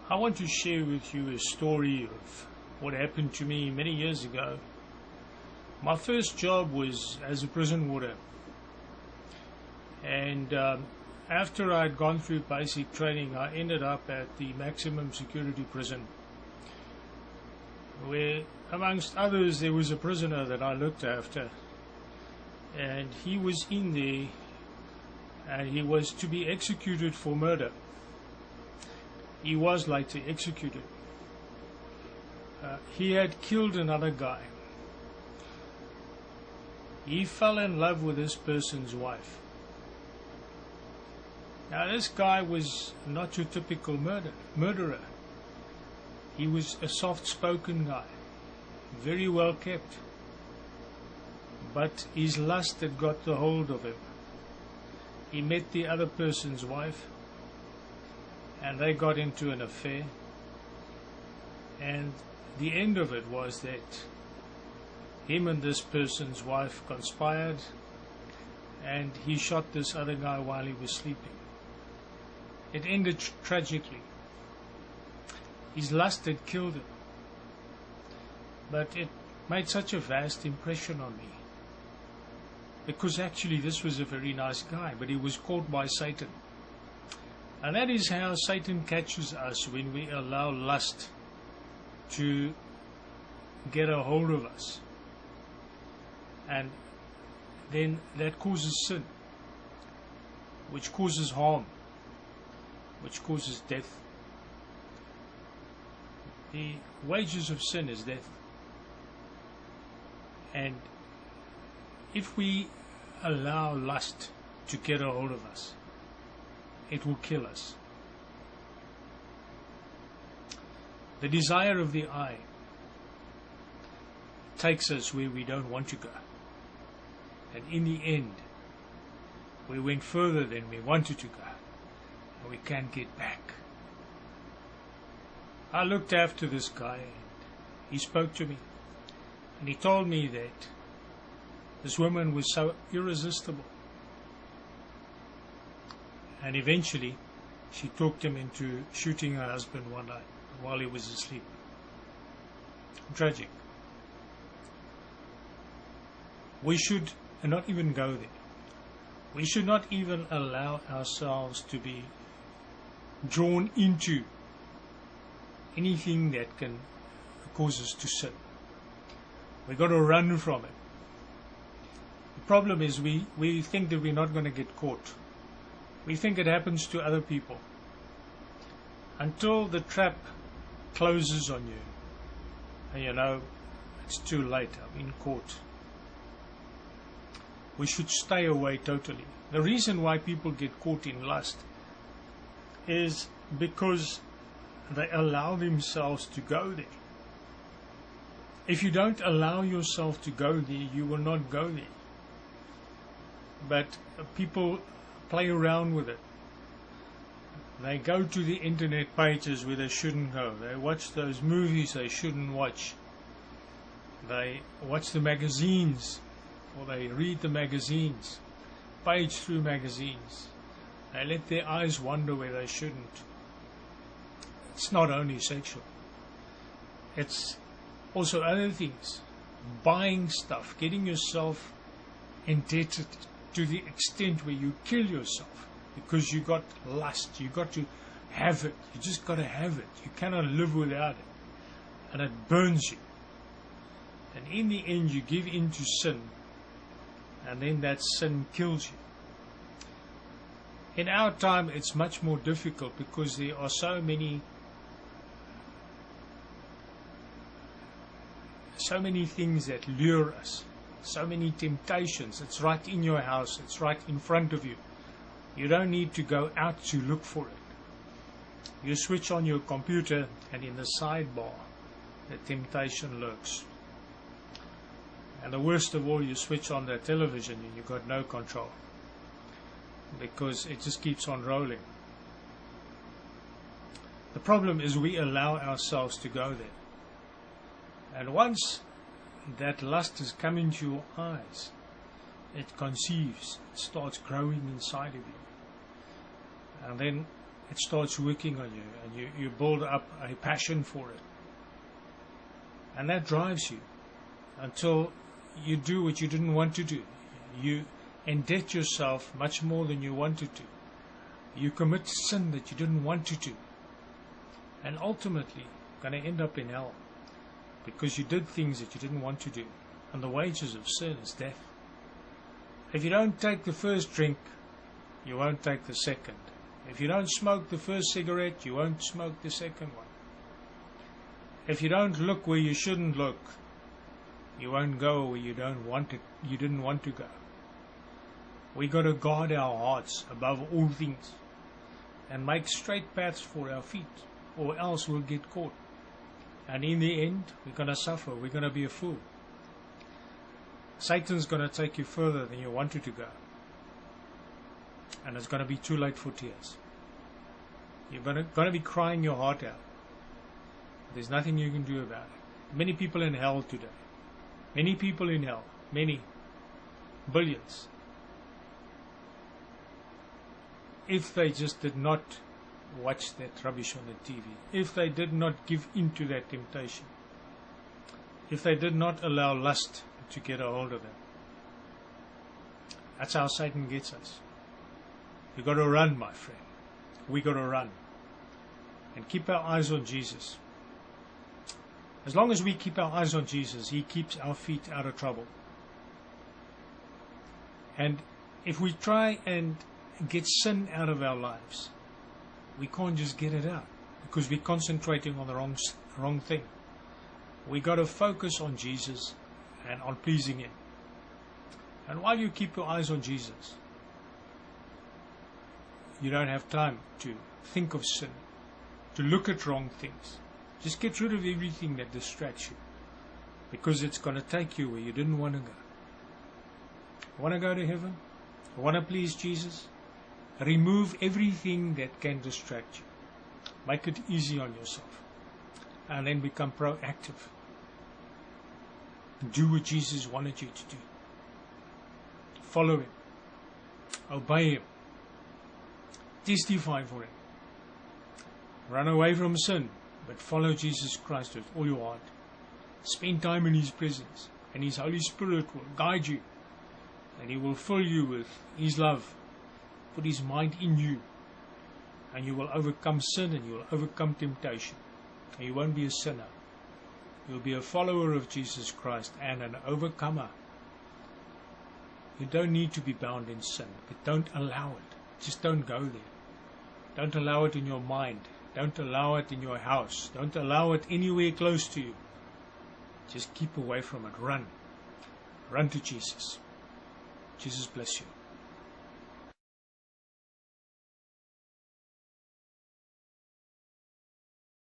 I want to share with you a story of what happened to me many years ago. My first job was as a prison warder, and after I had gone through basic training, I ended up at the maximum security prison, where amongst others there was a prisoner that I looked after, and he was in there and he was to be executed for murder. He was later executed. He had killed another guy. He fell in love with this person's wife. Now this guy was not your typical murderer. He was a soft-spoken guy, very well kept. But his lust had got the hold of him. He met the other person's wife, and they got into an affair, and the end of it was that him and this person's wife conspired, and he shot this other guy while he was sleeping. It ended tragically. His lust had killed him, but it made such a vast impression on me, because actually this was a very nice guy, but he was caught by Satan. And that is how Satan catches us, when we allow lust to get a hold of us. And then that causes sin, which causes harm, which causes death. The wages of sin is death. And if we allow lust to get a hold of us, it will kill us. The desire of the eye takes us where we don't want to go. And in the end, we went further than we wanted to go, and we can't get back. I looked after this guy, and he spoke to me, and he told me that this woman was so irresistible. And eventually, she talked him into shooting her husband one night while he was asleep. Tragic. We should not even go there. We should not even allow ourselves to be drawn into anything that can cause us to sin. We've got to run from it. The problem is we think that we're not going to get caught. We think it happens to other people. Until the trap closes on you, and you know, it's too late, I've been caught. We should stay away totally. The reason why people get caught in lust is because they allow themselves to go there. If you don't allow yourself to go there, you will not go there. But people play around with it. They go to the internet pages where they shouldn't go. They watch those movies they shouldn't watch. They watch the magazines, or they read the magazines, page through magazines. They let their eyes wander where they shouldn't. It's not only sexual. It's also other things. Buying stuff, getting yourself indebted to the extent where you kill yourself because you got lust. You got to have it. You just got to have it. You cannot live without it. And it burns you. And in the end you give in to sin, and then that sin kills you. In our time it's much more difficult because there are so many things that lure us, so many temptations. It's right in your house, it's right in front of you. You don't need to go out to look for it. You switch on your computer, and in the sidebar the temptation lurks. And the worst of all, you switch on the television and you've got no control, because it just keeps on rolling. The problem is we allow ourselves to go there. And once that lust has come into your eyes, it conceives, it starts growing inside of you. And then it starts working on you, and you build up a passion for it. And that drives you until you do what you didn't want to do. You indebt yourself much more than you wanted to. You commit sin that you didn't want to do. And ultimately, you're going to end up in hell because you did things that you didn't want to do. And the wages of sin is death. If you don't take the first drink, you won't take the second. If you don't smoke the first cigarette, you won't smoke the second one. If you don't look where you shouldn't look, you won't go where you didn't want to go. We got to guard our hearts above all things and make straight paths for our feet, or else we'll get caught. And in the end, we're going to suffer. We're going to be a fool. Satan's going to take you further than you wanted to go. And it's going to be too late for tears. You're going to be crying your heart out. There's nothing you can do about it. Many people in hell today. Many people in hell. Many. Billions. If they just did not watch that rubbish on the TV, if they did not give in to that temptation, if they did not allow lust to get a hold of them, that's how Satan gets us. You got to run, my friend. We got to run and keep our eyes on Jesus. As long as we keep our eyes on Jesus, He keeps our feet out of trouble. And if we try and get sin out of our lives, we can't just get it out because we're concentrating on the wrong thing. We got to focus on Jesus and on pleasing Him. And while you keep your eyes on Jesus, you don't have time to think of sin, to look at wrong things. Just get rid of everything that distracts you, because it's going to take you where you didn't want to go. Want to go to heaven? Want to please Jesus? Remove everything that can distract you. Make it easy on yourself. And then become proactive. Do what Jesus wanted you to do. Follow Him. Obey Him. Testify for Him. Run away from sin, but follow Jesus Christ with all your heart. Spend time in His presence, and His Holy Spirit will guide you, and He will fill you with His love, put His mind in you, and you will overcome sin and you will overcome temptation. And you won't be a sinner. You'll be a follower of Jesus Christ and an overcomer. You don't need to be bound in sin, but don't allow it. Just don't go there. Don't allow it in your mind. Don't allow it in your house. Don't allow it anywhere close to you. Just keep away from it. Run. Run to Jesus. Jesus bless you.